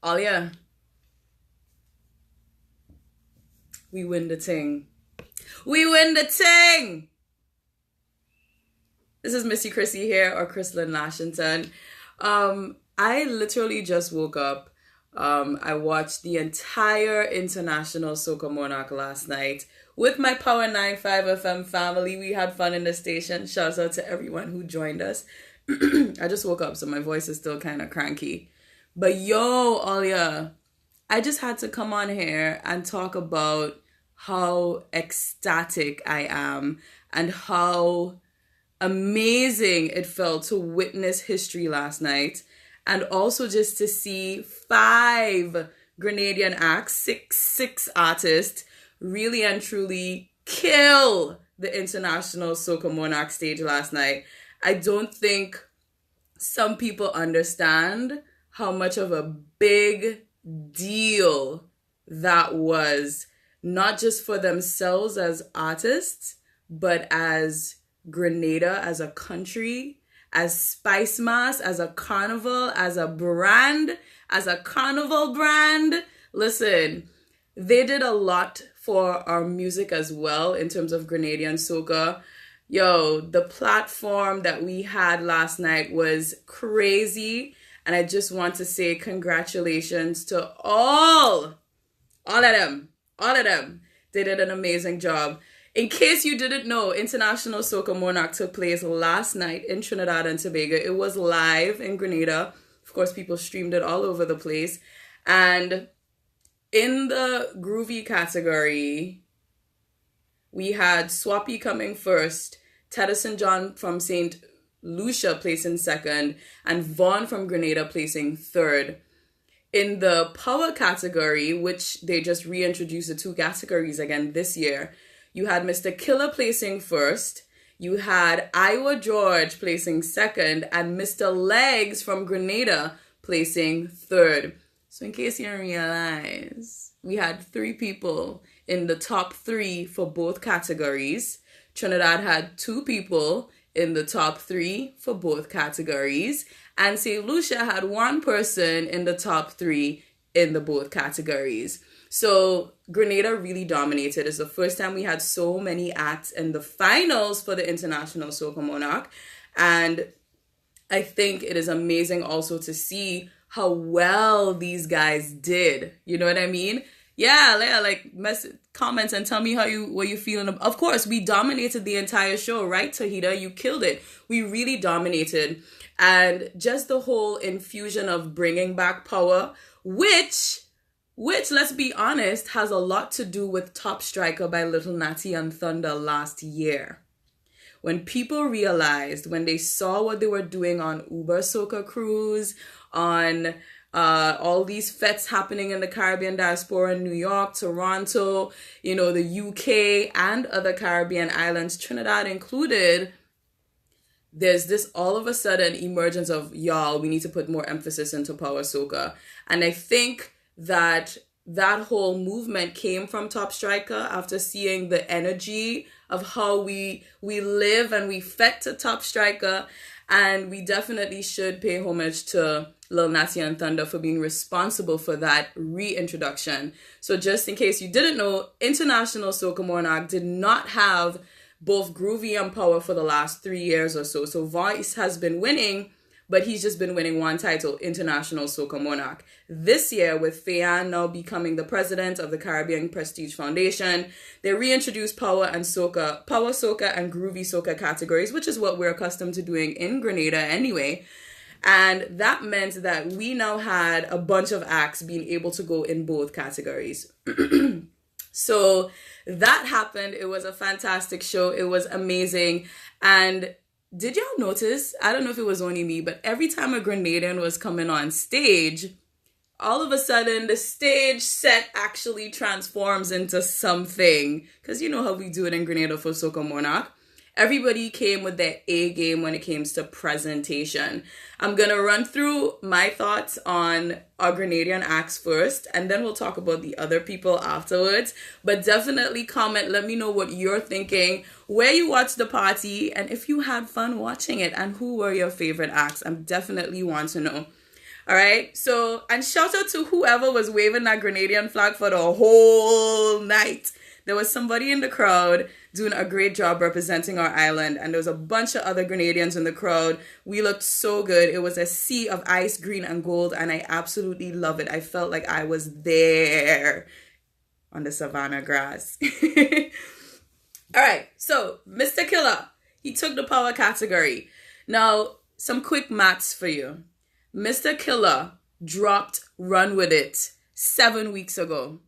Oh yeah, we win the ting. We win the ting! This is Msy.Chrissy here, or Chrislyn Lashington. I literally just woke up. I watched the entire International Soca Monarch last night with my Power 95 FM family. We had fun in the station. Shouts out to everyone who joined us. I just woke up, so my voice is still kind of cranky. But yo, Alia, I just had to come on here and talk about how ecstatic I am and how amazing it felt to witness history last night, and also just to see 5 Grenadian acts, six artists, really and truly kill the International Soca Monarch stage last night. I don't think some people understand how much of a big deal that was, not just for themselves as artists, but as Grenada, as a country, as Spice Mass, as a carnival, as a brand, as a carnival brand. Listen, they did a lot for our music as well in terms of Grenadian soca. Yo, the platform that we had last night was crazy. And I just want to say congratulations to all of them. They did an amazing job. In case you didn't know, International Soca Monarch took place last night in Trinidad and Tobago. It was live in Grenada. Of course, people streamed it all over the place. And in the groovy category, we had Swappy coming first, Tedison John from St. Lucia placing second, and Vaughn from Grenada placing third. In the power category, which they just reintroduced the 2 categories again this year, you had Mr. Killa placing first, you had Iowa George placing second, and Mr. Legs from Grenada placing third. So in case you didn't realize, we had 3 people in the top 3 for both categories. Trinidad had 2 people in the top 3 for both categories, and St. Lucia had 1 person in the top 3 in the both categories. So Grenada really dominated. It's the first time we had so many acts in the finals for the International Soca Monarch, and I think it is amazing also to see how well these guys did. You know what I mean? Yeah, like comments and tell me what you feeling. Of course, we dominated the entire show, right, Tahita? You killed it. We really dominated. And just the whole infusion of bringing back power, which, let's be honest, has a lot to do with Top Striker by Little Natty and Thunder last year. When people realized, when they saw what they were doing on Uber Soca Cruise, on all these fetes happening in the Caribbean diaspora in New York, Toronto, the UK and other Caribbean islands, Trinidad included, there's this all of a sudden emergence of, y'all, we need to put more emphasis into power soca. And I think that whole movement came from Top Striker after seeing the energy of how we live and we fet to Top Striker. And we definitely should pay homage to Lil Natty and Thunder for being responsible for that reintroduction. So just in case you didn't know, International Soca Monarch did not have both Groovy and Power for the last 3 years or so. So Voice has been winning, but he's just been winning 1 title, International Soca Monarch. This year, with Fayan now becoming the president of the Caribbean Prestige Foundation, they reintroduced Power Soca and Groovy Soca categories, which is what we're accustomed to doing in Grenada anyway. And that meant that we now had a bunch of acts being able to go in both categories. So that happened. It was a fantastic show. It was amazing. And did y'all notice? I don't know if it was only me, but every time a Grenadian was coming on stage, all of a sudden the stage set actually transforms into something. Because you know how we do it in Grenada for Soca Monarch. Everybody came with their A game when it came to presentation. I'm going to run through my thoughts on our Grenadian acts first, and then we'll talk about the other people afterwards. But definitely comment, let me know what you're thinking, where you watched the party, and if you had fun watching it, and who were your favorite acts. I definitely want to know. All right. So, and shout out to whoever was waving that Grenadian flag for the whole night. There was somebody in the crowd doing a great job representing our island, and there was a bunch of other Grenadians in the crowd. We looked so good. It was a sea of ice, green, and gold, and I absolutely love it. I felt like I was there on the savannah grass. All right, so Mr. Killa, he took the power category. Now, some quick maths for you. Mr. Killa dropped Run With It 7 weeks ago.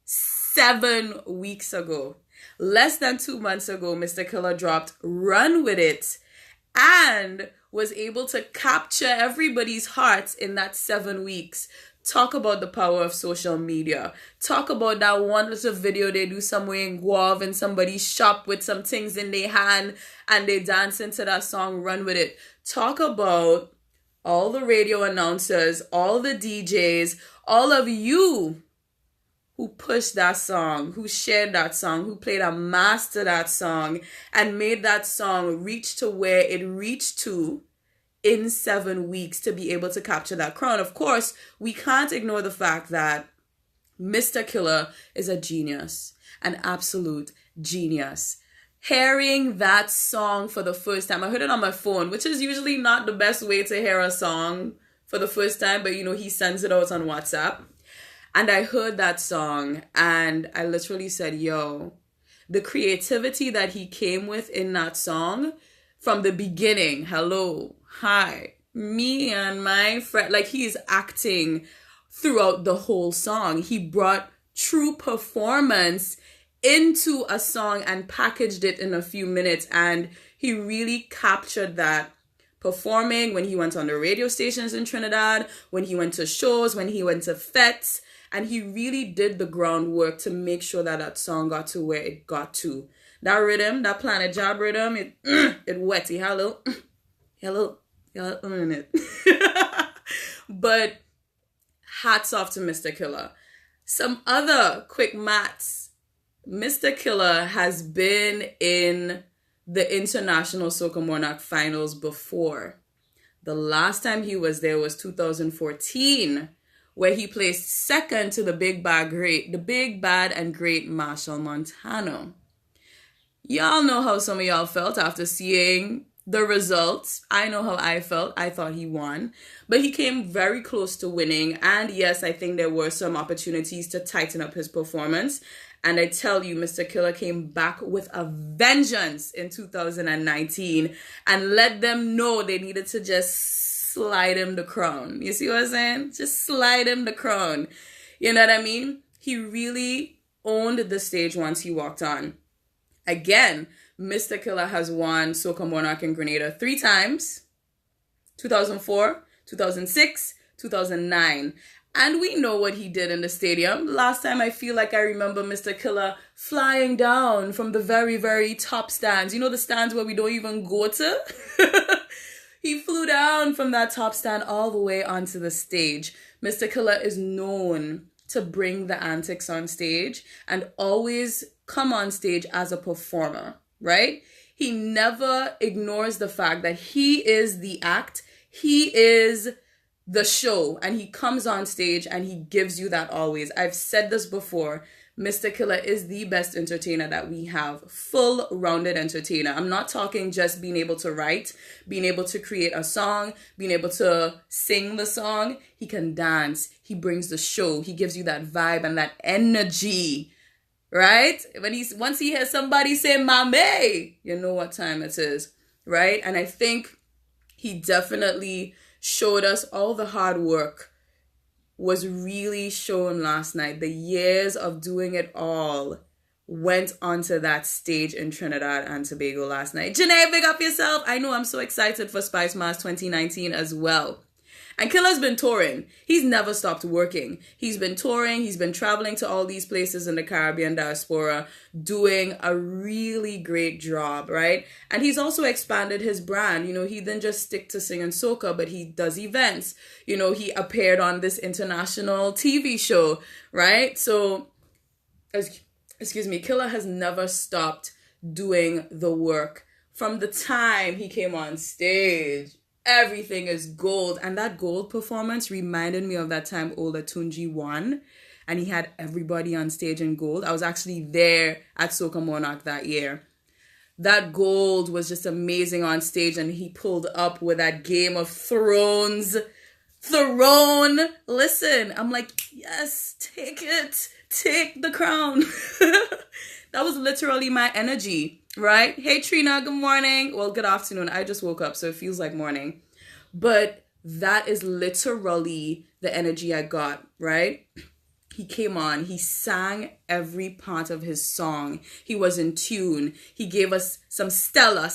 7 weeks ago. Less than 2 months ago, Mr. Killa dropped Run With It and was able to capture everybody's hearts in that 7 weeks. Talk about the power of social media. Talk about that one little video they do somewhere in Guave in somebody's shop with some things in their hand and they dance into that song Run With It. Talk about all the radio announcers, all the DJs, all of you who pushed that song, who shared that song, who played a master that song and made that song reach to where it reached to in 7 weeks to be able to capture that crown. Of course, we can't ignore the fact that Mr. Killa is a genius, an absolute genius. Hearing that song for the first time, I heard it on my phone, which is usually not the best way to hear a song for the first time, but he sends it out on WhatsApp. And I heard that song and I literally said, yo, the creativity that he came with in that song from the beginning, hello, hi, me and my friend, like he's acting throughout the whole song. He brought true performance into a song and packaged it in a few minutes. And he really captured that performing when he went on the radio stations in Trinidad, when he went to shows, when he went to fetes. And he really did the groundwork to make sure that that song got to where it got to. That rhythm, that Planet Job rhythm, it wetty. Hello. But hats off to Mr. Killa. Some other quick maths. Mr. Killa has been in the International Soca Monarch finals before. The last time he was there was 2014. Where he placed second to the big bad and great Marshall Montano. Y'all know how some of y'all felt after seeing the results. I know how I felt. I thought he won. But he came very close to winning. And yes, I think there were some opportunities to tighten up his performance. And I tell you, Mr. Killa came back with a vengeance in 2019 and let them know they needed to just slide him the crown. You see what I'm saying? Just slide him the crown. You know what I mean? He really owned the stage once he walked on. Again, Mr. Killa has won Soca Monarch in Grenada 3 times. 2004, 2006, 2009. And we know what he did in the stadium. Last time I feel like I remember Mr. Killa flying down from the very, very top stands. You know the stands where we don't even go to? He flew down from that top stand all the way onto the stage. Mr. Killa is known to bring the antics on stage and always come on stage as a performer, right? He never ignores the fact that he is the act. He is the show, and he comes on stage and he gives you that always. I've said this before. Mr. Killa is the best entertainer that we have. Full-rounded entertainer. I'm not talking just being able to write, being able to create a song, being able to sing the song. He can dance. He brings the show. He gives you that vibe and that energy, right? Once he hears somebody say, "Mame," you know what time it is, right? And I think he definitely showed us all the hard work was really shown last night. The years of doing it all went onto that stage in Trinidad and Tobago last night. Janae, big up yourself. I know I'm so excited for Spice Mass 2019 as well. And Killa's been touring. He's never stopped working. He's been touring. He's been traveling to all these places in the Caribbean diaspora, doing a really great job, right? And he's also expanded his brand. He didn't just stick to singing soca, but he does events. He appeared on this international TV show, right? So, excuse me, Killa has never stopped doing the work from the time he came on stage. Everything is gold. And that gold performance reminded me of that time Olatunji won. And he had everybody on stage in gold. I was actually there at Soca Monarch that year. That gold was just amazing on stage. And he pulled up with that Game of Thrones throne. Listen, I'm like, yes, take it. Take the crown. That was literally my energy, right? Hey, Trina, good morning. Well, good afternoon. I just woke up, so it feels like morning. But that is literally the energy I got, right? He came on. He sang every part of his song. He was in tune. He gave us some stellar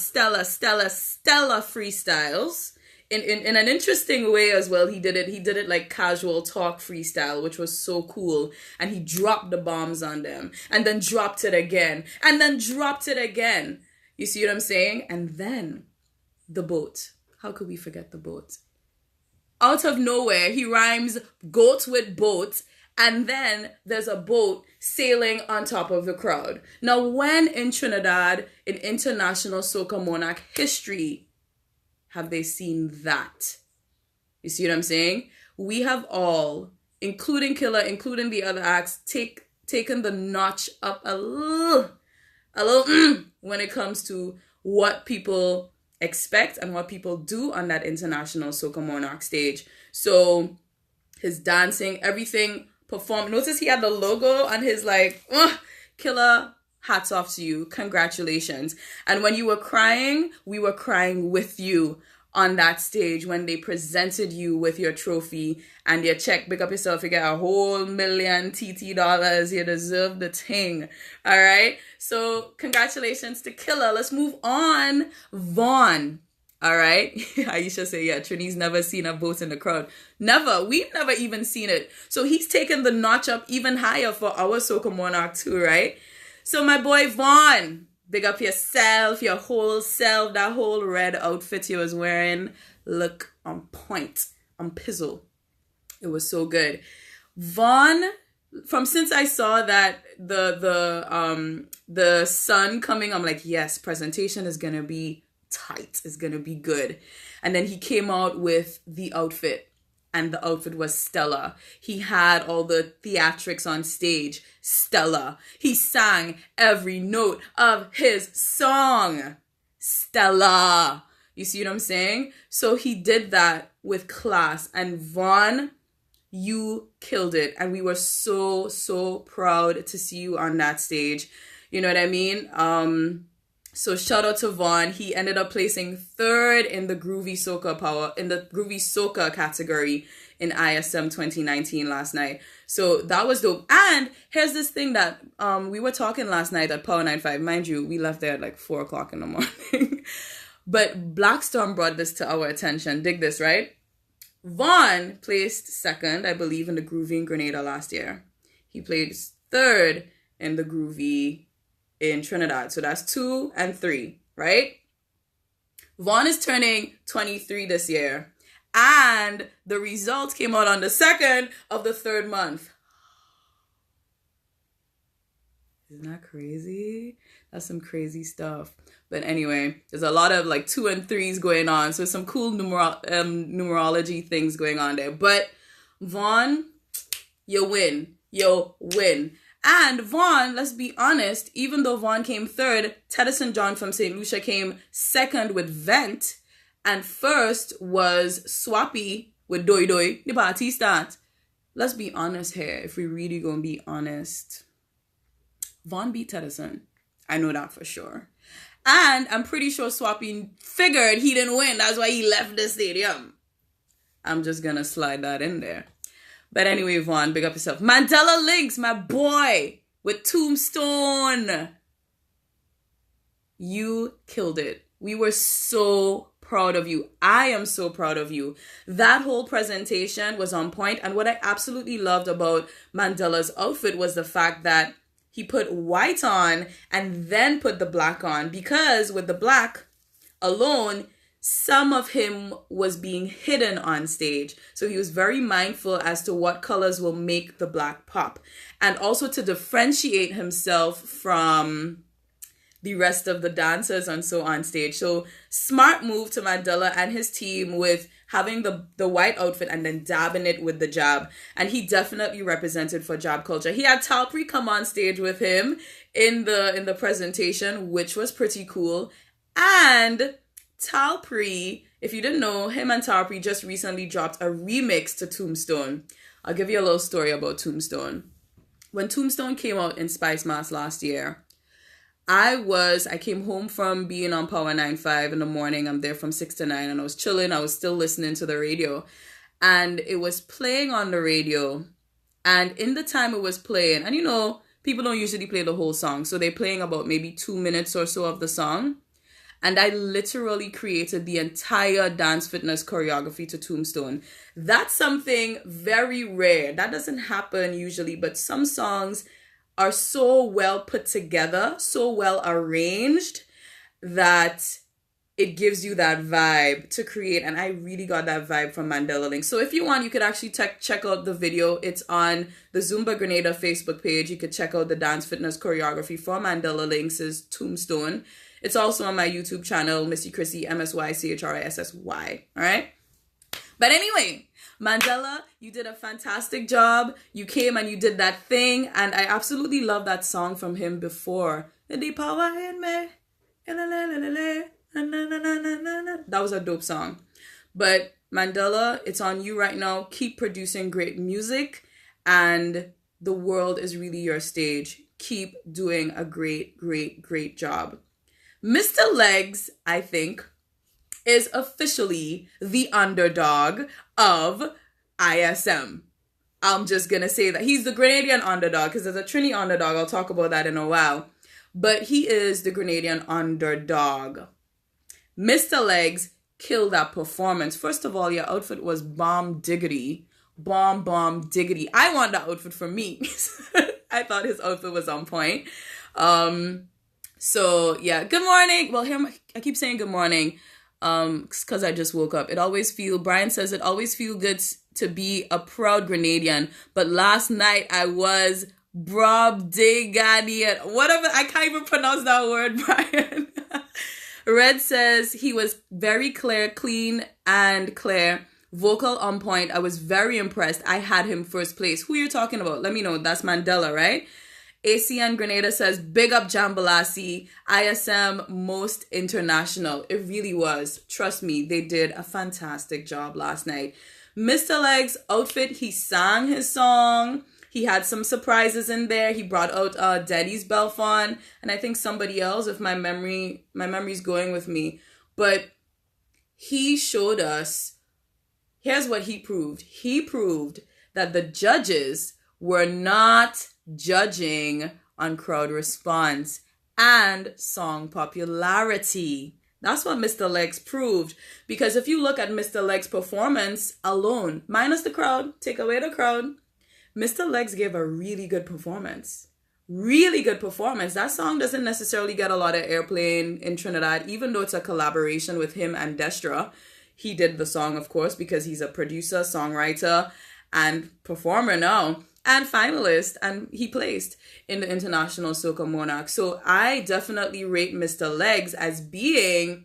freestyles. In an interesting way as well. He did it like casual talk freestyle, which was so cool. And he dropped the bombs on them and then dropped it again and then dropped it again. You see what I'm saying? And then the boat. How could we forget the boat? Out of nowhere, he rhymes goat with boat, and then there's a boat sailing on top of the crowd. Now, when in Trinidad, in International Soca Monarch history, have they seen that? You see what I'm saying? We have all, including Killa, including the other acts, taken the notch up a little when it comes to what people expect and what people do on that International Soca Monarch stage. So his dancing, everything performed. Notice he had the logo on his Killa. Hats off to you. Congratulations. And when you were crying, we were crying with you on that stage when they presented you with your trophy and your check. Pick up yourself. You get a whole million TT dollars. You deserve the thing. All right. So congratulations to Killa. Let's move on. Vaughn. All right. Aisha say, yeah, Trini's never seen a boat in the crowd. Never. We've never even seen it. So he's taken the notch up even higher for our Soca Monarch too, right? So my boy Vaughn, big up yourself, your whole self, that whole red outfit you was wearing. Look on point, on pizzle. It was so good. Vaughn, since I saw that the sun coming, I'm like, yes, presentation is gonna be tight. It's gonna be good. And then he came out with the outfit. And the outfit was stellar. He had all the theatrics on stage. Stellar. He sang every note of his song. Stellar. You see what I'm saying? So he did that with class. And Vaughn, you killed it. And we were so, so proud to see you on that stage. You know what I mean? So shout out to Vaughn. He ended up placing 3rd in the Groovy Soca category in ISM 2019 last night. So that was dope. And here's this thing that we were talking last night at Power 95. Mind you, we left there at like 4 o'clock in the morning. But Blackstorm brought this to our attention. Dig this, right? Vaughn placed 2nd, I believe, in the Groovy in Grenada last year. He placed 3rd in the Groovy in Trinidad. So that's 2 and 3, right? Vaughn is turning 23 this year. And the results came out on the 2nd of the 3rd month. Isn't that crazy? That's some crazy stuff. But anyway, there's a lot of 2 and 3s going on. So some cool numerology things going on there. But Vaughn, you win. You win. And Vaughn, let's be honest, even though Vaughn came 3rd, Tedison John from St. Lucia came 2nd with Vent, and 1st was Swappy with Doi Doi. The party start. Let's be honest here, if we really gonna be honest. Vaughn beat Tedison. I know that for sure. And I'm pretty sure Swappy figured he didn't win. That's why he left the stadium. I'm just gonna slide that in there. But anyway, Vaughn, big up yourself. Mandela Links, my boy, with Tombstone. You killed it. We were so proud of you. I am so proud of you. That whole presentation was on point. And what I absolutely loved about Mandela's outfit was the fact that he put white on and then put the black on. Because with the black alone, some of him was being hidden on stage. So he was very mindful as to what colors will make the black pop. And also to differentiate himself from the rest of the dancers and so on stage. So smart move to Mandela and his team with having the white outfit and then dabbing it with the jab. And he definitely represented for jab culture. He had Talpri come on stage with him in the presentation, which was pretty cool. And Talpri, if you didn't know, him and Talpri just recently dropped a remix to Tombstone. I'll give you a little story about Tombstone. When Tombstone came out in Spice Mass last year, I came home from being on Power 9-5 in the morning. I'm there from 6 to 9 and I was chilling. I was still listening to the radio and it was playing on the radio. And in the time it was playing, and you know, people don't usually play the whole song. So they're playing about maybe 2 minutes or so of the song. And I literally created the entire dance fitness choreography to Tombstone. That's something very rare. That doesn't happen usually, but some songs are so well put together, so well arranged that it gives you that vibe to create. And I really got that vibe from Mandela Link. So if you want, you could actually check out the video. It's on the Zumba Grenada Facebook page. You could check out the dance fitness choreography for Mandela Link's Tombstone. It's also on my YouTube channel, Msy.Chrissy, Msy.Chrissy. All right. But anyway, Mandela, you did a fantastic job. You came and you did that thing. And I absolutely love that song from him before. The power in me. That was a dope song. But Mandela, it's on you right now. Keep producing great music. And the world is really your stage. Keep doing a great, great, great job. Mr. Legs, I think, is officially the underdog of ISM. I'm just going to say that. He's the Grenadian underdog because there's a Trini underdog. I'll talk about that in a while. But he is the Grenadian underdog. Mr. Legs killed that performance. First of all, your outfit was bomb diggity. Bomb diggity. I want that outfit for me. I thought his outfit was on point. So yeah, good morning. Well, I keep saying good morning because I just woke up. Brian says it always feel good to be a proud Grenadian. But last night I was Brobdigadian. Whatever, I can't even pronounce that word, Brian. Red says he was very clean and clear. Vocal on point. I was very impressed. I had him first place. Who you're talking about? Let me know. That's Mandela, right? ACN Grenada says, big up Jambalasi, ISM most international. It really was. Trust me, they did a fantastic job last night. Mr. Legs' outfit, he sang his song. He had some surprises in there. He brought out Daddy's Belfon and I think somebody else, if my memory's going with me. But he showed us, here's what he proved. He proved that the judges were not judging on crowd response and song popularity. That's what Mr. Legs proved. Because if you look at Mr. Legs' performance alone, minus the crowd, take away the crowd, Mr. Legs gave a really good performance. Really good performance. That song doesn't necessarily get a lot of airplay in Trinidad, even though it's a collaboration with him and Destra. He did the song, of course, because he's a producer, songwriter, and performer now. And finalist, and he placed in the International Soca Monarch. So I definitely rate Mr. Legs as being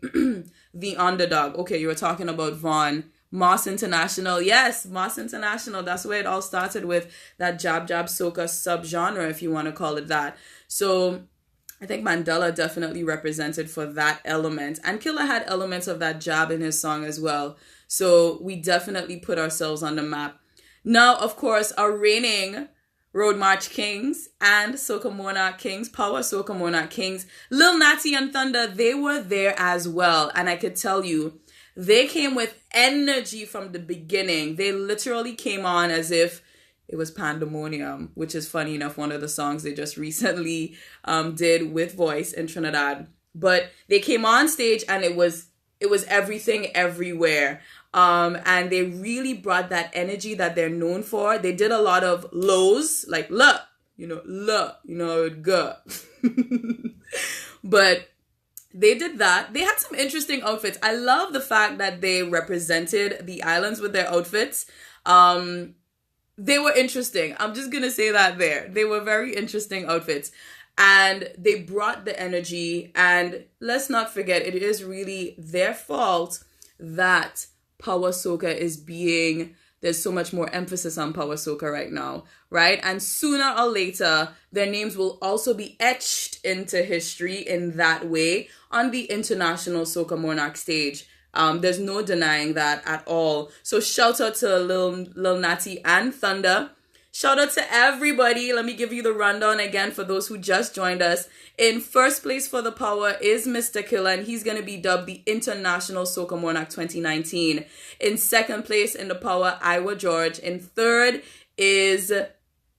the underdog. Okay, you were talking about Vaughn. Moss International. Yes, Moss International. That's where it all started with that jab soca subgenre, if you want to call it that. So I think Mandela definitely represented for that element. And Killa had elements of that jab in his song as well. So we definitely put ourselves on the map. Now, of course, our reigning Road March Kings and Soca Monarch Kings, Power Soca Monarch Kings, Lil Natty and Thunder, they were there as well. And I could tell you, they came with energy from the beginning. They literally came on as if it was pandemonium, which is funny enough, one of the songs they just recently did with Voice in Trinidad. But they came on stage and it was everything everywhere. And they really brought that energy that they're known for. They did a lot of lows, like look, it go. But they did that. They had some interesting outfits. I love the fact that they represented the islands with their outfits. They were interesting. I'm just going to say that there. They were very interesting outfits. and they brought the energy. And let's not forget, it is really their fault that Power Soca is being, there's so much more emphasis on Power Soca right now, right? And sooner or later, their names will also be etched into history in that way on the International Soca Monarch stage. There's no denying that at all. So shout out to Lil Natty and Thunder. Shout out to everybody. Let me give you the rundown again for those who just joined us. In first place for the Power is Mr. Killa, and he's going to be dubbed the International Soca Monarch 2019. In second place in the Power, Iowa George. In third is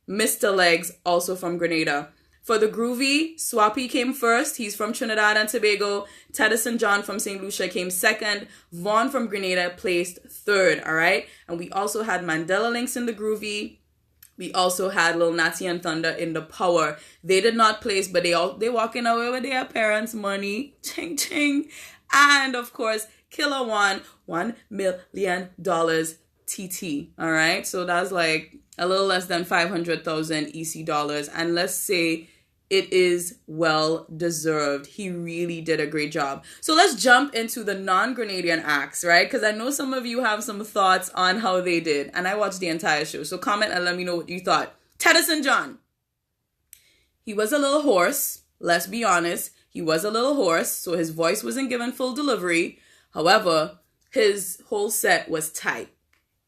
Mr. Legs, also from Grenada. For the Groovy, Swappy came first. He's from Trinidad and Tobago. Tedison John from St. Lucia came second. Vaughn from Grenada placed third, all right? And we also had Mandela Links in the Groovy. We also had Lil Natty and Thunder in the Power. They did not place, but they walking away with their parents' money. Ching ching. And of course, Killa won $1 million TT. All right. So that's like a little less than 500,000 EC dollars. And let's say it is well deserved. He really did a great job. So let's jump into the non-Grenadian acts, right? Because I know some of you have some thoughts on how they did. And I watched the entire show. So comment and let me know what you thought. Tedison John. He was a little hoarse. Let's be honest. He was a little hoarse. So his voice wasn't given full delivery. However, his whole set was tight.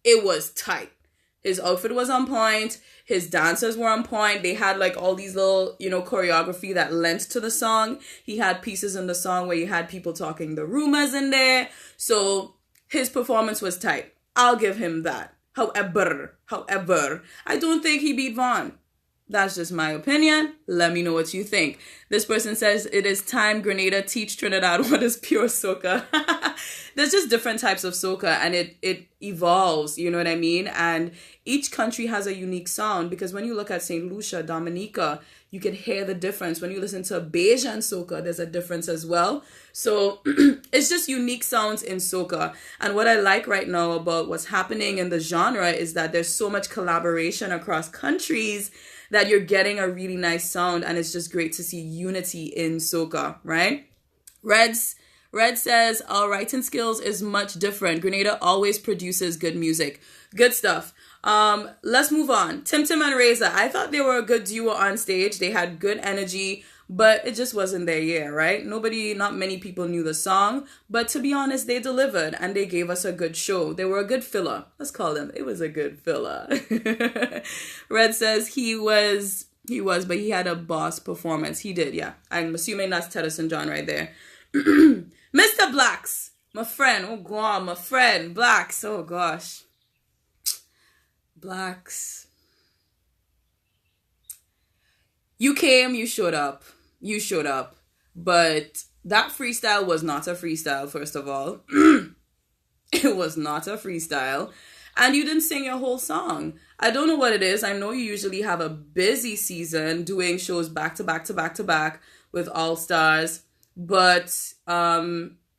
It was tight. His outfit was on point. His dancers were on point. They had like all these little, choreography that lent to the song. He had pieces in the song where you had people talking the rumors in there. So his performance was tight. I'll give him that. However, I don't think he beat Vaughn. That's just my opinion. Let me know what you think. This person says, it is time Grenada teach Trinidad what is pure soca. There's just different types of soca and it evolves, you know what I mean? And each country has a unique sound because when you look at St. Lucia, Dominica, you can hear the difference. When you listen to Bajan soca, there's a difference as well. So it's just unique sounds in soca. And what I like right now about what's happening in the genre is that there's so much collaboration across countries that you're getting a really nice sound, and it's just great to see unity in soca, right? Red says, our writing skills is much different. Grenada always produces good music. Good stuff. Let's move on. Tim Tim and Reza. I thought they were a good duo on stage. They had good energy, but it just wasn't their year, right? Not many people knew the song, but to be honest, they delivered and they gave us a good show. They were a good filler. Let's call them. It was a good filler. Red says he was, but he had a boss performance. He did, yeah. I'm assuming that's Tedison John right there. Mr. Blacks, my friend. Oh God, my friend. Blacks. Oh gosh. Blacks. You came, you showed up. But that freestyle was not a freestyle, first of all. It was not a freestyle. And you didn't sing your whole song. I don't know what it is. I know you usually have a busy season doing shows back to back to back to back with All Stars. But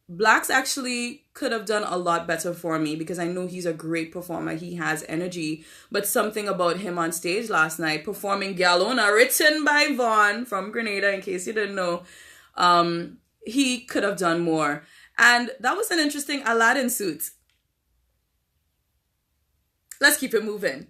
Blacks actually could have done a lot better for me because I know he's a great performer. He has energy. But something about him on stage last night, performing Galona, written by Vaughn from Grenada, in case you didn't know, he could have done more. And that was an interesting Aladdin suit. Let's keep it moving.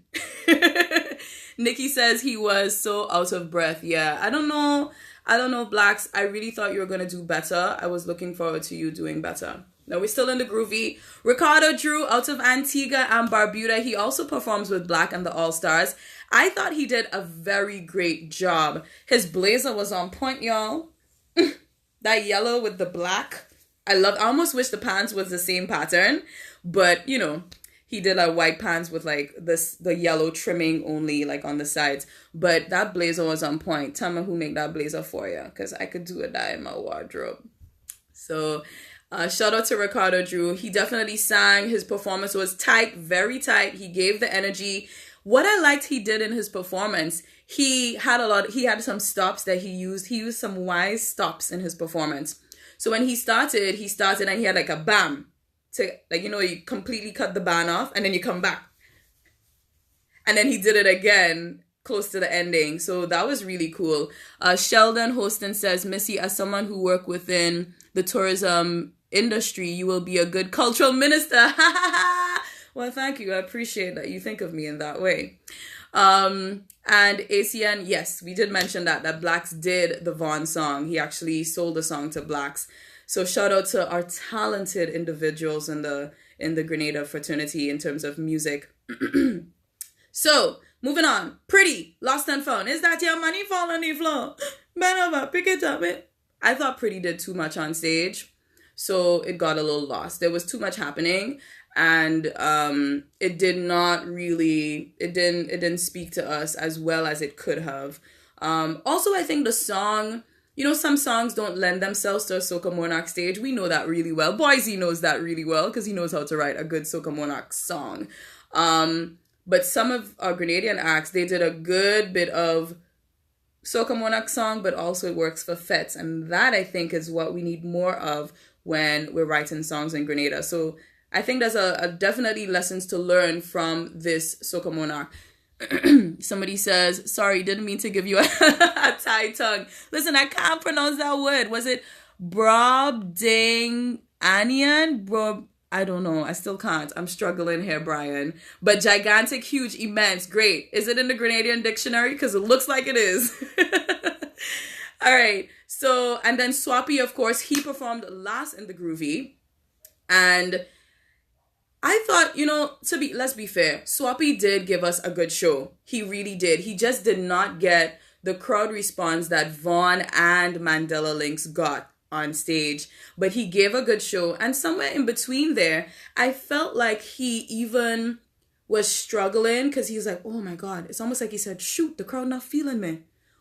Nikki says he was so out of breath. Yeah, I don't know, Blacks. I really thought you were going to do better. I was looking forward to you doing better. Now, we're still in the groovy. Ricardo Drew out of Antigua and Barbuda. He also performs with Black and the All-Stars. I thought he did a very great job. His blazer was on point, y'all. That yellow with the black. I almost wish the pants was the same pattern. But, he did like white pants with like the yellow trimming only like on the sides. But that blazer was on point. Tell me who made that blazer for you, because I could do a that in my wardrobe. So shout out to Ricardo Drew. He definitely sang. His performance was tight, very tight. He gave the energy. What I liked he did in his performance, he had some stops that he used. He used some wise stops in his performance. So when he started and he had like a bam. To you completely cut the band off and then you come back. And then he did it again close to the ending. So that was really cool. Sheldon Hostin says, Missy, as someone who worked within the tourism industry, you will be a good cultural minister. Well, thank you. I appreciate that you think of me in that way. And ACN, yes, we did mention that Blacks did the Vaughn song. He actually sold the song to Blacks. So shout out to our talented individuals in the Grenada fraternity in terms of music. So, moving on. Pretty, Lost and Found. Is that your money fall on the floor? Bend over, pick it up. I thought Pretty did too much on stage, so it got a little lost. There was too much happening, and it didn't speak to us as well as it could have. Also, I think the song, some songs don't lend themselves to a Soca Monarch stage. We know that really well. Boise knows that really well because he knows how to write a good Soca Monarch song. But some of our Grenadian acts, they did a good bit of Soca Monarch song, but also it works for fets. And that, I think, is what we need more of when we're writing songs in Grenada. So I think there's a definitely lessons to learn from this Soca Monarch. Somebody says, sorry, didn't mean to give you a Thai tongue. Listen, I can't pronounce that word. Was it Brobding Anian? I don't know. I still can't. I'm struggling here, Brian. But gigantic, huge, immense, great. Is it in the Grenadian dictionary? Because it looks like it is. All right. So, and then Swappy, of course, he performed last in the Groovy. And I thought, let's be fair, Swappy did give us a good show. He really did. He just did not get the crowd response that Vaughn and Mandela Lynx got on stage, but he gave a good show. And somewhere in between there, I felt like he even was struggling because he's like, oh my God, it's almost like he said, shoot, the crowd not feeling me.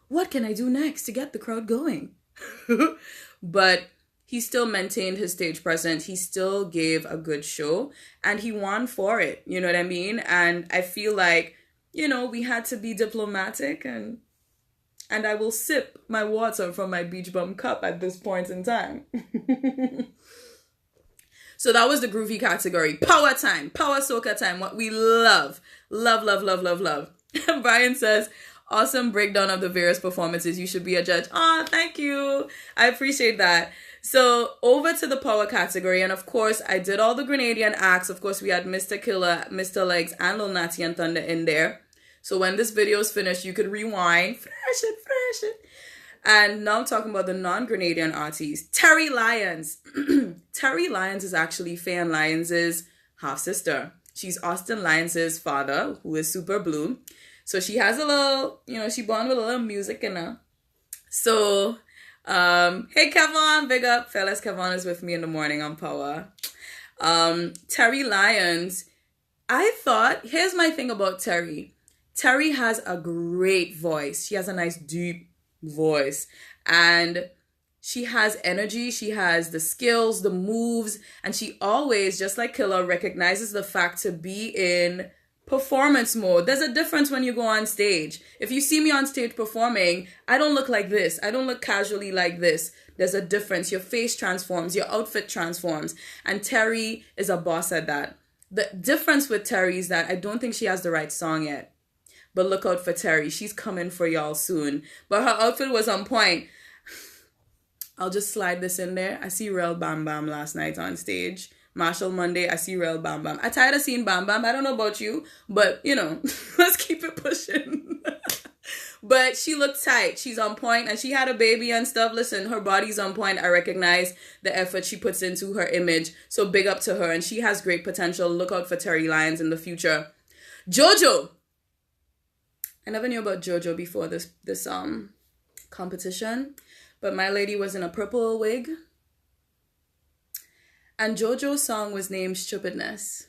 What can I do next to get the crowd going? But he still maintained his stage presence. He still gave a good show and he won for it. You know what I mean? And I feel like, we had to be diplomatic and I will sip my water from my beach bum cup at this point in time. So that was the groovy category. Power time. Power soca time. What we love. Love, love, love, love, love. Brian says, awesome breakdown of the various performances. You should be a judge. Oh, thank you. I appreciate that. So over to the power category. And of course, I did all the Grenadian acts. Of course, we had Mr. Killa, Mr. Legs, and Lil Natty and Thunder in there. So when this video is finished, you could rewind, fresh it. And now I'm talking about the non-Grenadian artists. Terry Lyons. Terry Lyons is actually Faye Lyons' half-sister. She's Austin Lyons' father, who is super blue. So she has a little, she born with a little music in her. So, hey Kevon, big up. Fellas, Kevon is with me in the morning on Power. Terry Lyons, I thought, here's my thing about Terry. Terry has a great voice. She has a nice deep voice and she has energy. She has the skills, the moves, and she always, just like Killa, recognizes the fact to be in performance mode. There's a difference when you go on stage. If you see me on stage performing, I don't look like this. I don't look casually like this. There's a difference. Your face transforms, your outfit transforms, and Terry is a boss at that. The difference with Terry is that I don't think she has the right song yet. But look out for Terry. She's coming for y'all soon. But her outfit was on point. I'll just slide this in there. I see Rel Bam Bam last night on stage. Marshall Monday, I see Rel Bam Bam. I tired of seeing Bam Bam. I don't know about you, but, let's keep it pushing. But she looked tight. She's on point, and she had a baby and stuff. Listen, her body's on point. I recognize the effort she puts into her image. So big up to her, and she has great potential. Look out for Terry Lyons in the future. Jojo. I never knew about Jojo before this competition, but my lady was in a purple wig. And Jojo's song was named Stupidness.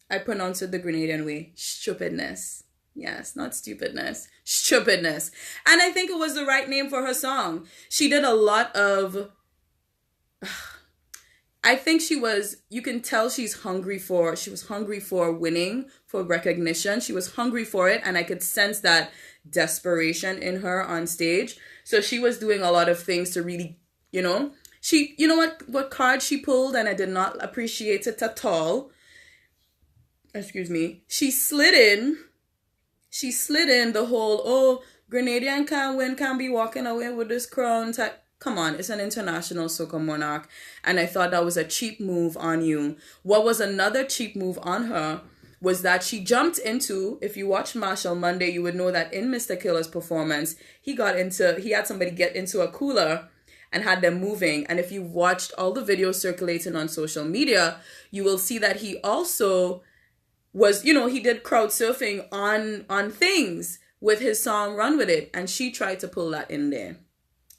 I pronounce it the Grenadian way. Stupidness. Yes, not stupidness. Stupidness. And I think it was the right name for her song. She did a lot of... I think you can tell she was hungry for winning, for recognition. She was hungry for it, and I could sense that desperation in her on stage. So she was doing a lot of things to really, what card she pulled, and I did not appreciate it at all. Excuse me. She slid in she slid in the whole, oh, Grenadian can't win, can't be walking away with this crown type. Come on, it's an international soca monarch. And I thought that was a cheap move on you. What was another cheap move on her was that she jumped into, if you watch Marshall Monday, you would know that in Mr. Killa's performance, he had somebody get into a cooler and had them moving. And if you've watched all the videos circulating on social media, you will see that he also was, he did crowd surfing on things with his song Run With It. And she tried to pull that in there.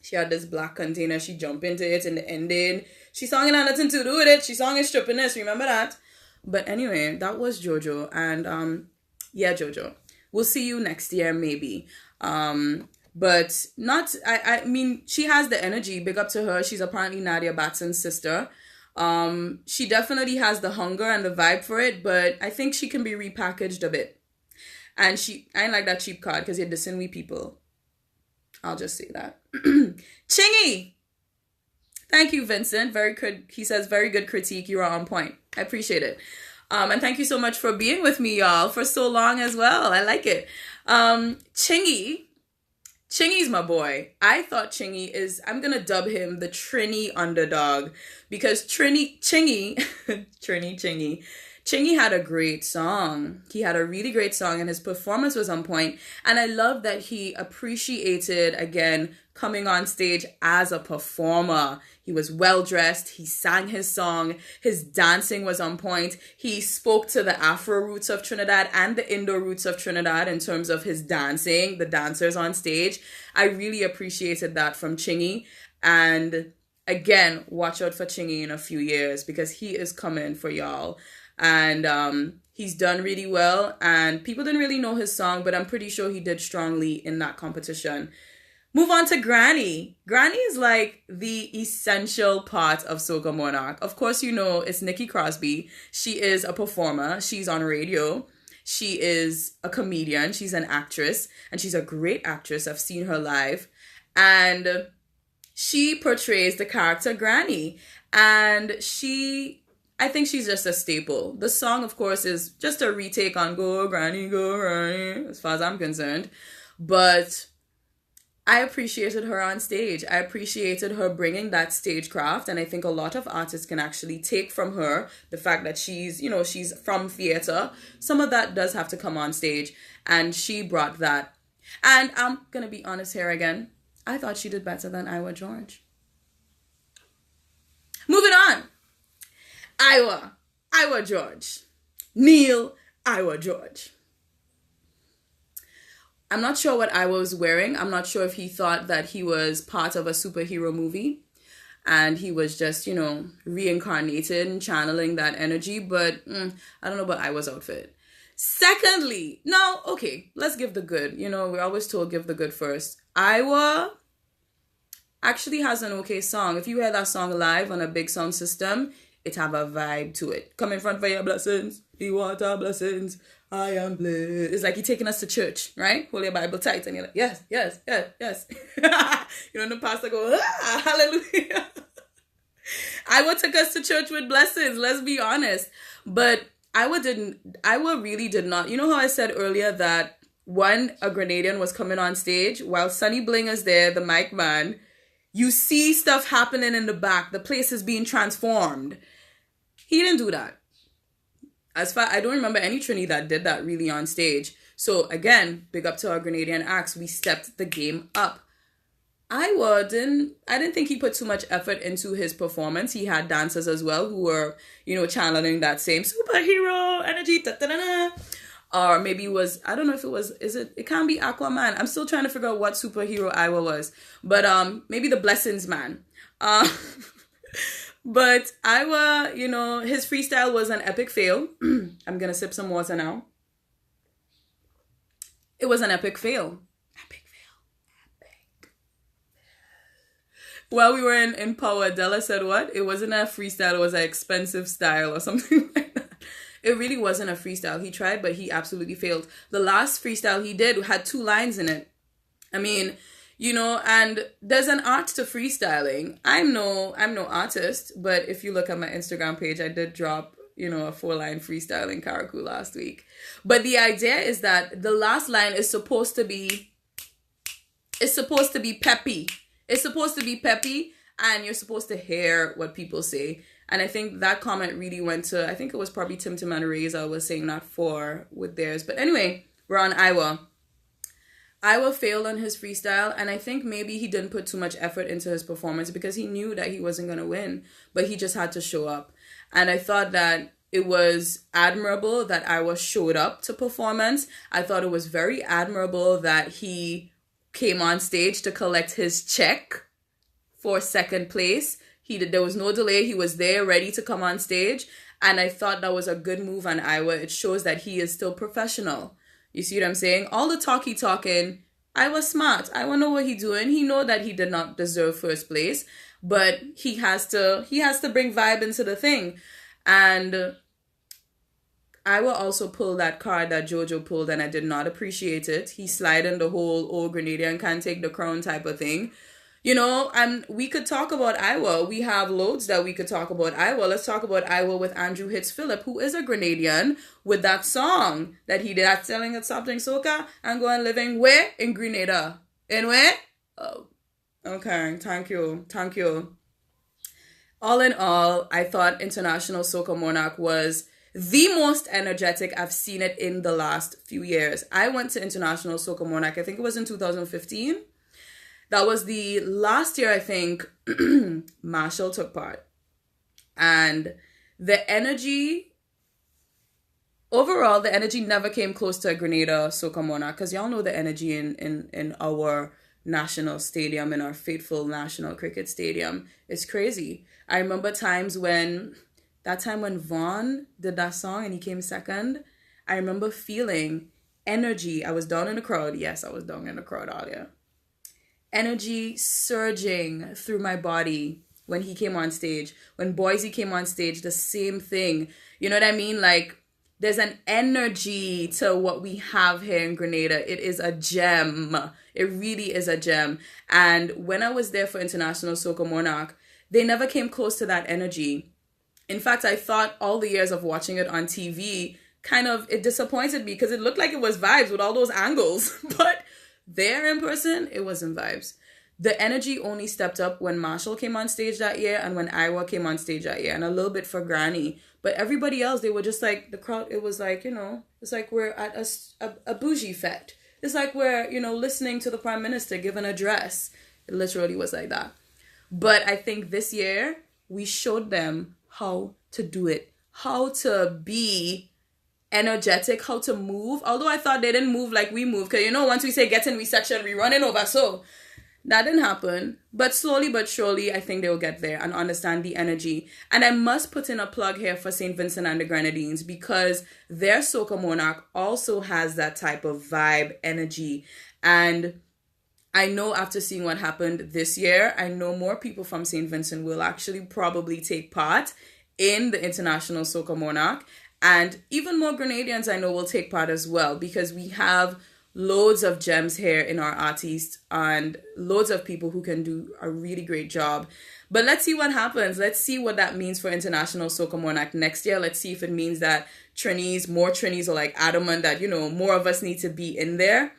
She had this black container. She jumped into it in the ending. She song it had nothing to do with it. She song it strippiness. Remember that? But anyway, that was JoJo. And yeah, JoJo. We'll see you next year, maybe. But not, I mean, she has the energy. Big up to her. She's apparently Nadia Batson's sister. She definitely has the hunger and the vibe for it. But I think she can be repackaged a bit. And I ain't like that cheap card because you're dissing we people. I'll just say that. Chingy! Thank you, Vincent. Very good. He says, very good critique. You are on point. I appreciate it. And thank you so much for being with me, y'all, for so long as well. I like it. Chingy's my boy. I thought Chingy I'm going to dub him the Trini underdog because Chingy had a great song. He had a really great song and his performance was on point. And I love that he appreciated, again, coming on stage as a performer. He was well-dressed. He sang his song. His dancing was on point. He spoke to the Afro roots of Trinidad and the Indo roots of Trinidad in terms of his dancing, the dancers on stage. I really appreciated that from Chingy. And again, watch out for Chingy in a few years because he is coming for y'all. And he's done really well. And people didn't really know his song, but I'm pretty sure he did strongly in that competition. Move on to Granny. Granny is like the essential part of Soca Monarch. Of course, you know it's Nikki Crosby. She is a performer. She's on radio. She is a comedian. She's an actress. And she's a great actress. I've seen her live. And she portrays the character Granny. And I think she's just a staple. The song, of course, is just a retake on Go Granny, as far as I'm concerned. But I appreciated her on stage. I appreciated her bringing that stagecraft. And I think a lot of artists can actually take from her the fact that she's from theater. Some of that does have to come on stage. And she brought that. And I'm going to be honest here again. I thought she did better than Iwa George. Moving on. Iwa George. Neil Iwa George. I'm not sure what Iwa was wearing. I'm not sure if he thought that he was part of a superhero movie and he was just, reincarnated and channeling that energy. But I don't know about Iwa's outfit. Secondly, let's give the good. We're always told give the good first. Iwa actually has an okay song. If you hear that song live on a big sound system, it have a vibe to it. Come in front for your blessings, the water blessings, I am blessed. It's like you're taking us to church, right? Hold your Bible tight and you're like, yes, yes, yes, yes. The pastor go, hallelujah. Iwa took us to church with blessings, let's be honest. But Iwa really did not. You know how I said earlier that when a Grenadian was coming on stage, while Sonny Bling is there, the mic man, you see stuff happening in the back. The place is being transformed. He didn't do that. I don't remember any Trini that did that really on stage. So again, big up to our Grenadian acts. We stepped the game up. I didn't think he put too much effort into his performance. He had dancers as well who were, channeling that same superhero energy. Da, da, da, da. Or maybe it was, I don't know if it can't be Aquaman. I'm still trying to figure out what superhero Iwa was. But maybe the Blessings Man. But Iwa, his freestyle was an epic fail. I'm going to sip some water now. It was an epic fail. Epic fail. While we were in Power, Della said what? It wasn't a freestyle, it was an expensive style or something like that. It really wasn't a freestyle. He tried, but he absolutely failed. The last freestyle he did had 2 lines in it. I mean, and there's an art to freestyling. I'm no artist, but if you look at my Instagram page, I did drop a 4-line freestyle in Karakou last week. But the idea is that the last line is supposed to be peppy. It's supposed to be peppy, and you're supposed to hear what people say. And I think that comment really went to, I think it was probably Tim Tim and Reza was saying that for with theirs. But anyway, we're on Iowa. Iowa failed on his freestyle, and I think maybe he didn't put too much effort into his performance because he knew that he wasn't going to win, but he just had to show up. And I thought that it was admirable that Iowa showed up to performance. I thought it was very admirable that he came on stage to collect his check for second place. There was no delay. He was there ready to come on stage. And I thought that was a good move on Iowa. It shows that he is still professional. You see what I'm saying? All the talking, Iowa smart. Iowa know what he doing. He know that he did not deserve first place, but he has to bring vibe into the thing. And Iowa also pulled that card that Jojo pulled, and I did not appreciate it. He slid in the whole old Grenadian can't take the crown type of thing. And we could talk about Iowa. We have loads that we could talk about Iowa. Let's talk about Iowa with Andrew Hitz Phillip, who is a Grenadian, with that song that he did at Selling at Something Soca and going living where? In Grenada. In where? Oh, okay. Thank you. All in all, I thought International Soca Monarch was the most energetic I've seen it in the last few years. I went to International Soca Monarch, I think it was in 2015. That was the last year, I think, Marshall took part. And the energy, overall, the energy never came close to a Grenada Soca Monarch. Because y'all know the energy in our national stadium, in our faithful national cricket stadium. It's crazy. I remember when Vaughn did that song and he came second. I remember feeling energy. I was down in the crowd. Yes, I was down in the crowd earlier. Energy surging through my body when he came on stage. When Boise came on stage, the same thing. You know what I mean? Like, there's an energy to what we have here in Grenada. It is a gem. It really is a gem. And when I was there for International Soca Monarch, they never came close to that energy. In fact, I thought all the years of watching it on TV, it disappointed me because it looked like it was vibes with all those angles. But there in person, it wasn't vibes. The energy only stepped up when Marshall came on stage that year and when Iowa came on stage that year, and a little bit for Granny. But everybody else, they were just like, the crowd, it was like, it's like we're at a bougie fete. It's like we're, listening to the Prime Minister give an address. It literally was like that. But I think this year, we showed them how to do it, how to be energetic, how to move. Although I thought they didn't move like we move, because once we say get in, we section, we running over. So that didn't happen. But slowly but surely, I think they'll get there and understand the energy. And I must put in a plug here for St. Vincent and the Grenadines, because their Soca Monarch also has that type of vibe, energy. And I know after seeing what happened this year, I know more people from St. Vincent will actually probably take part in the International Soca Monarch. And even more Grenadians I know will take part as well, because we have loads of gems here in our artists and loads of people who can do a really great job. But let's see what happens. Let's see what that means for International Soca Monarch next year. Let's see if it means that more Trinis are like adamant that, more of us need to be in there.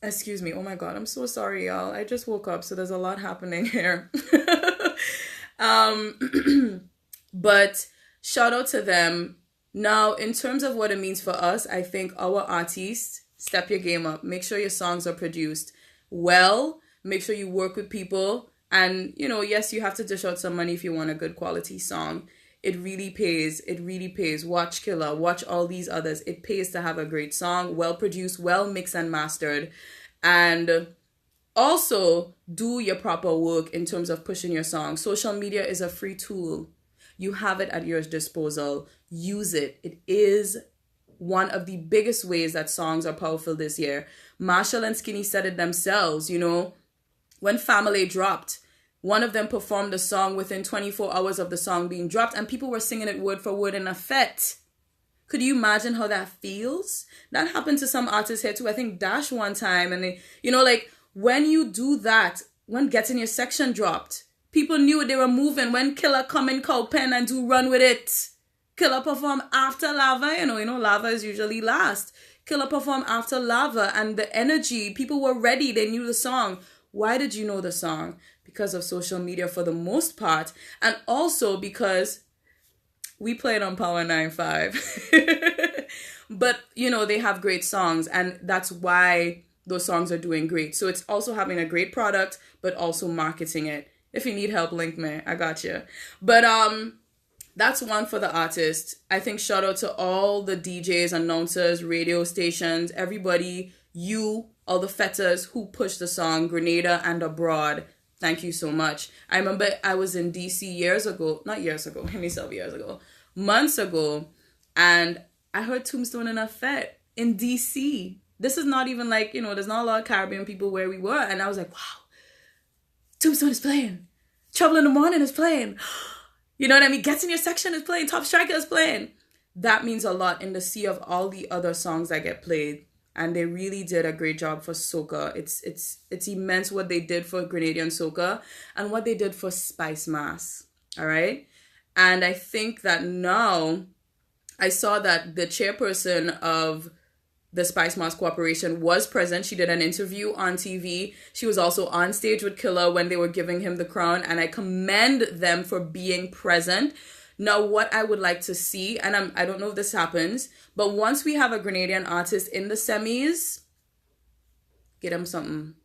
Excuse me. Oh my God. I'm so sorry, y'all. I just woke up, so there's a lot happening here. But shout out to them. Now, in terms of what it means for us, I think our artists, step your game up. Make sure your songs are produced well. Make sure you work with people. And, yes, you have to dish out some money if you want a good quality song. It really pays. It really pays. Watch Killa. Watch all these others. It pays to have a great song, well produced, well mixed and mastered. And also do your proper work in terms of pushing your song. Social media is a free tool. You have it at your disposal. Use it. It is one of the biggest ways that songs are powerful this year. Marshall and Skinny said it themselves, when Family dropped, one of them performed the song within 24 hours of the song being dropped, and people were singing it word for word in a fete. Could you imagine how that feels? That happened to some artists here too. I think Dash one time, and they, when you do that, when Get in Your Section dropped, people knew they were moving. When Killa come in Cow Pen and do Run With It, Killa performed after Lava, Lava is usually last. Killa performed after Lava, and the energy, people were ready, they knew the song. Why did you know the song? Because of social media for the most part, and also because we played on Power 95. But, they have great songs, and that's why those songs are doing great. So it's also having a great product, but also marketing it. If you need help, link me. I got you. But that's one for the artist. I think shout out to all the DJs, announcers, radio stations, everybody, all the fetters who pushed the song, Grenada and abroad. Thank you so much. I remember I was in DC months ago, and I heard Tombstone in a fet in DC. This is not even like, there's not a lot of Caribbean people where we were, and I was like, wow, Tombstone is playing. Trouble in the Morning is playing. You know what I mean? Gets in Your Section is playing. Top Striker is playing. That means a lot in the sea of all the other songs that get played. And they really did a great job for soca. It's immense what they did for Grenadian soca and what they did for Spice Mass. All right? And I think that now I saw that the chairperson of the Spice Mass Corporation was present. She did an interview on TV. She was also on stage with Killa when they were giving him the crown, and I commend them for being present. Now, what I would like to see, and I don't know if this happens, but once we have a Grenadian artist in the semis, get them something.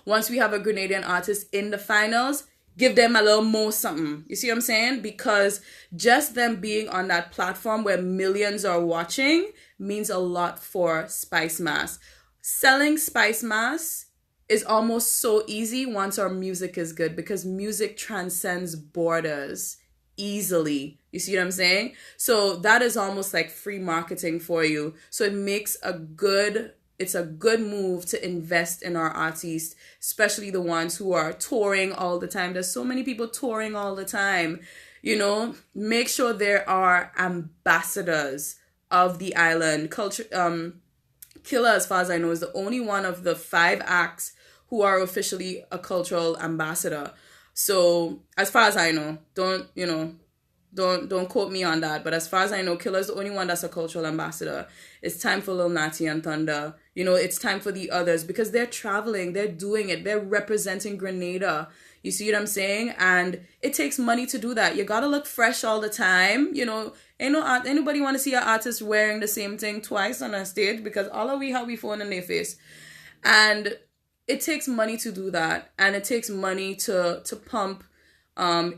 Once we have a Grenadian artist in the finals, give them a little more something. You see what I'm saying? Because just them being on that platform where millions are watching means a lot for Spice Mass. Selling Spice Mass is almost so easy once our music is good, because music transcends borders easily. You see what I'm saying? So that is almost like free marketing for you. So it makes it's a good move to invest in our artists, especially the ones who are touring all the time. There's so many people touring all the time. Make sure there are ambassadors of the island culture. Killa, as far as I know, is the only one of the 5 acts who are officially a cultural ambassador. So as far as I know, don't quote me on that, but as far as I know, Killa is the only one that's a cultural ambassador. It's time for Lil Natty and Thunder. It's time for the others, because they're traveling, they're doing it, they're representing Grenada. You see what I'm saying? And it takes money to do that. You gotta look fresh all the time. Ain't anybody want to see an artist wearing the same thing twice on a stage, because all of we have we phone in their face. And it takes money to do that, and it takes money to pump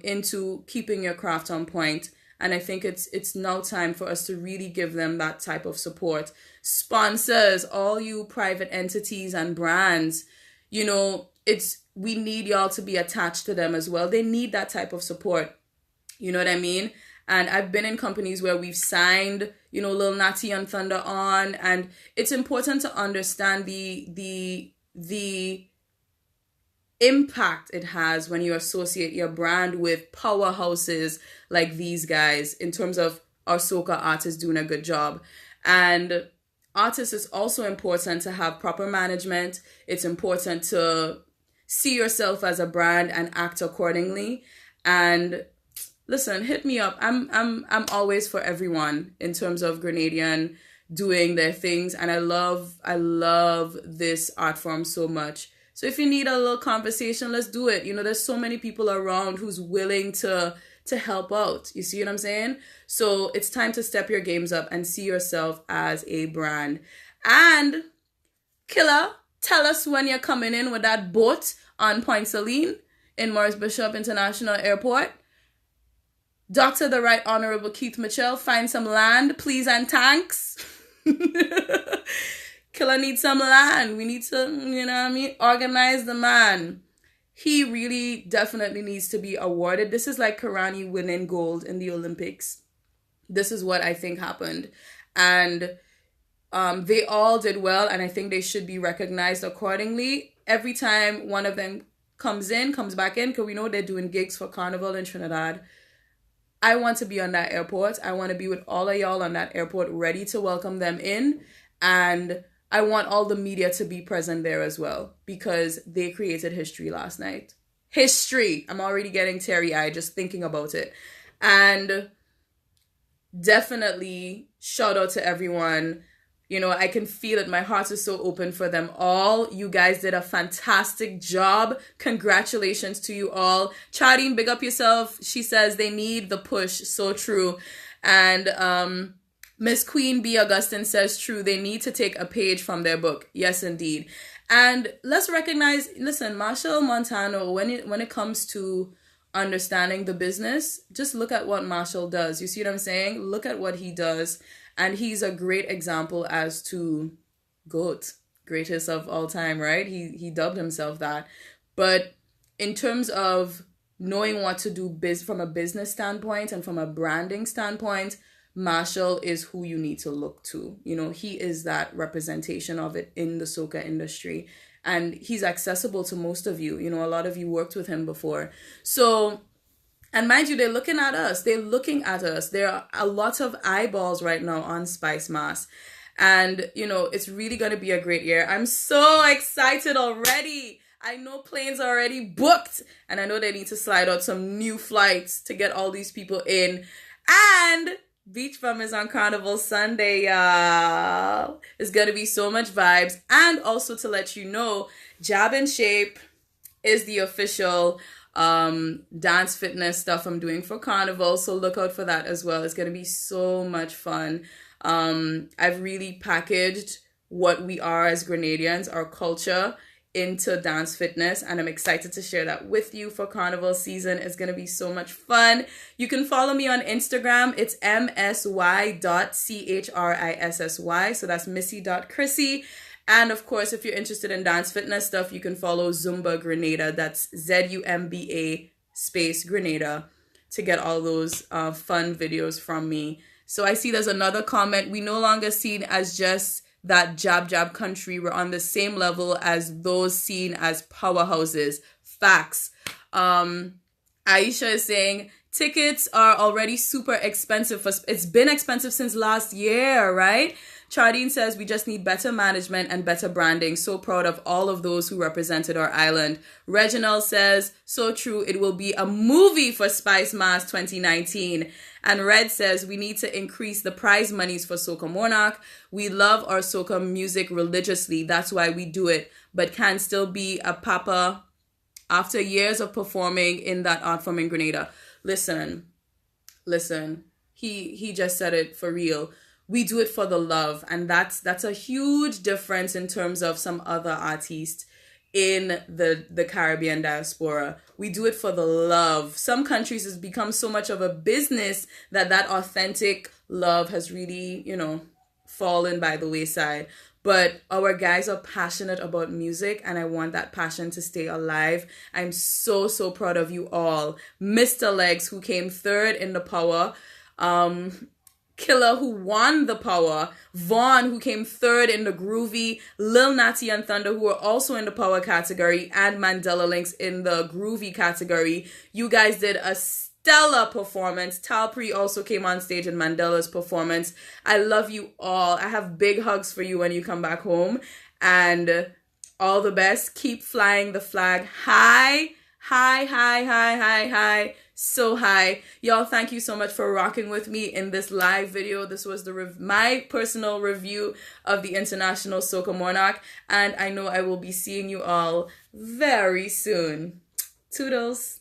into keeping your craft on point. And I think it's now time for us to really give them that type of support. Sponsors, all you private entities and brands, we need y'all to be attached to them as well. They need that type of support. You know what I mean? And I've been in companies where we've signed, Lil Natty and Thunder on, and it's important to understand the impact it has when you associate your brand with powerhouses like these guys, in terms of our soca artists doing a good job. And artists, is also important to have proper management. It's important to see yourself as a brand and act accordingly. And listen, hit me up. I'm always for everyone in terms of Grenadian doing their things, and I love this art form so much. So if you need a little conversation, let's do it. There's so many people around who's willing to help out. You see what I'm saying? So it's time to step your games up and see yourself as a brand. And Killa, tell us when you're coming in with that boat on Point Saline in Maurice Bishop International Airport. Dr. the Right Honorable Keith Mitchell, find some land, please and thanks. Killa needs some land. We need to, organize the man. He really definitely needs to be awarded. This is like Karani winning gold in the Olympics. This is what I think happened. And they all did well, and I think they should be recognized accordingly. Every time one of them comes back in, because we know they're doing gigs for Carnival in Trinidad. I want to be on that airport. I want to be with all of y'all on that airport, ready to welcome them in. And I want all the media to be present there as well, because they created history last night. History! I'm already getting teary-eyed just thinking about it. And definitely shout out to everyone. You know, I can feel it. My heart is so open for them all. You guys did a fantastic job. Congratulations to you all. Chardine, big up yourself. She says they need the push. So true. And Miss Queen B. Augustine says true. They need to take a page from their book. Yes, indeed. And let's recognize, listen, Marshall Montano, when it comes to understanding the business, just look at what Marshall does. You see what I'm saying? Look at what he does. And he's a great example as to GOAT, greatest of all time, right? He dubbed himself that. But in terms of knowing what to do from a business standpoint and from a branding standpoint, Marshall is who you need to look to. You know, he is that representation of it in the soca industry. And he's accessible to most of you. You know, a lot of you worked with him before. So... and mind you, they're looking at us. They're looking at us. There are a lot of eyeballs right now on Spice Mass. And, you know, it's really going to be a great year. I'm so excited already. I know planes are already booked. And I know they need to slide out some new flights to get all these people in. And Beach Bum is on Carnival Sunday, y'all. It's going to be so much vibes. And also to let you know, Jab and Shape is the official... dance fitness stuff I'm doing for Carnival, so look out for that as well. It's going to be so much fun. I've really packaged what we are as Grenadians, our culture, into dance fitness, and I'm excited to share that with you for Carnival season. It's going to be so much fun. You can follow me on Instagram. It's msy.chrissy, so that's Msy.Chrissy. And of course, if you're interested in dance fitness stuff, you can follow Zumba Grenada. That's ZUMBA space Grenada to get all those fun videos from me. So I see there's another comment. We no longer seen as just that jab country. We're on the same level as those seen as powerhouses. Facts. Aisha is saying tickets are already super expensive. It's been expensive since last year, right? Chardine says we just need better management and better branding. So proud of all of those who represented our island. Reginald says, so true, it will be a movie for Spice Mass 2019. And Red says we need to increase the prize monies for Soca Monarch. We love our soca music religiously. That's why we do it. But can still be a papa after years of performing in that art form in Grenada. Listen. He just said it for real. We do it for the love, and that's a huge difference in terms of some other artists in the Caribbean diaspora. We do it for the love. Some countries has become so much of a business that authentic love has really, you know, fallen by the wayside. But our guys are passionate about music, and I want that passion to stay alive. I'm so proud of you all. Mr. Legs, who came third in the power. Killa, who won the power, Vaughn, who came third in the groovy, Lil Natty and Thunder, who are also in the power category, and Mandela Links in the groovy category. You guys did a stellar performance. Talpree also came on stage in Mandela's performance. I love you all. I have big hugs for you when you come back home, and all the best. Keep flying the flag high, so high. Y'all, thank you so much for rocking with me in this live video. This was my personal review of the International Soca Monarch, and I know I will be seeing you all very soon. Toodles.